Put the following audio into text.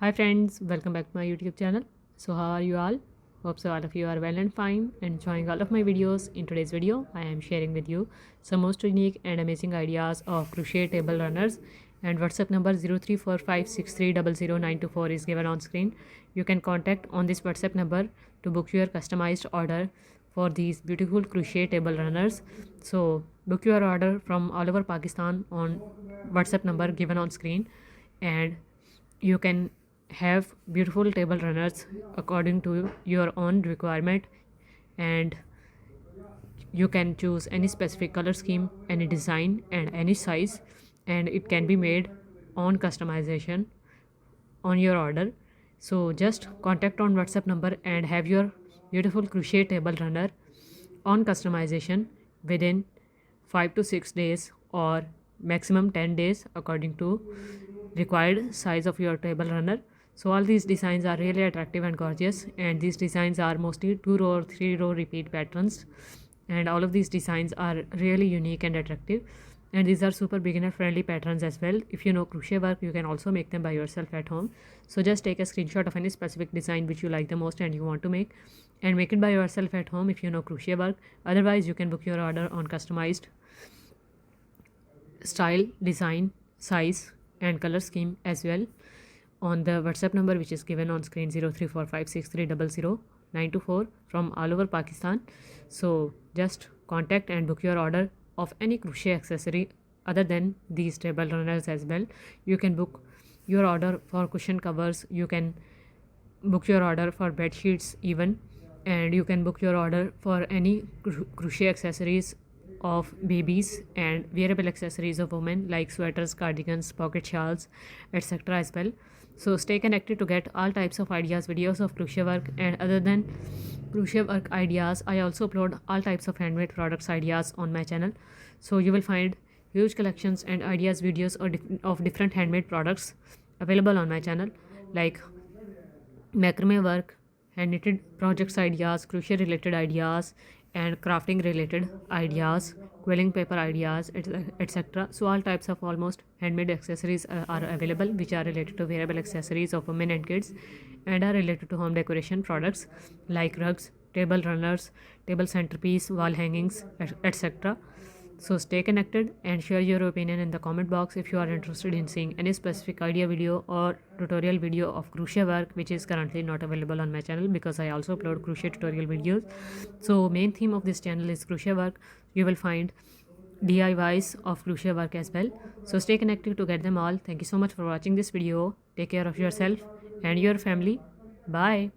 Hi friends, welcome back to my YouTube channel. So how are you all? Hope so all of you are well and fine and enjoying all of my videos. In today's video, I am sharing with you some most unique and amazing ideas of crochet table runners, and WhatsApp number 034563000924 is given on screen. You can contact on this WhatsApp number to book your customized order for these beautiful crochet table runners. So book your order from all over Pakistan on WhatsApp number given on screen, and you can have beautiful table runners according to your own requirement, and you can choose any specific color scheme, any design and any size, and it can be made on customization on your order. So just contact on WhatsApp number and have your beautiful crochet table runner on customization within 5 to 6 days or maximum 10 days according to required size of your table runner. So all these designs are really attractive and gorgeous, and these designs are mostly 2 row or 3 row repeat patterns, and all of these designs are really unique and attractive, and these are super beginner friendly patterns as well. If you know crochet work, you can also make them by yourself at home. So just take a screenshot of any specific design which you like the most and you want to make, and make it by yourself at home if you know crochet work. Otherwise, you can book your order on customized style, design, size and color scheme as well on the WhatsApp number which is given on screen 034563000924 from all over Pakistan. So just contact and book your order of any crochet accessory other than these table runners as well. You can book your order for cushion covers, you can book your order for bed sheets even, and you can book your order for any crochet accessories of babies and wearable accessories of women like sweaters, cardigans, pocket shawls, etc. as well. So stay connected to get all types of ideas, videos of crochet work, and other than crochet work ideas, I also upload all types of handmade products ideas on my channel. So you will find huge collections and ideas, videos of different handmade products available on my channel, like macrame work, hand knitted projects ideas, crochet related ideas, and crafting related ideas, quilling paper ideas, etc. So all types of almost handmade accessories are available, which are related to wearable accessories of women and kids, and are related to home decoration products like rugs, table runners, table centerpiece, wall hangings, etc. So stay connected and share your opinion in the comment box if you are interested in seeing any specific idea video or tutorial video of crochet work, which is currently not available on my channel because I also upload crochet tutorial videos. So main theme of this channel is crochet work. You will find DIYs of crochet work as well. So stay connected to get them all. Thank you so much for watching this video. Take care of yourself and your family. Bye.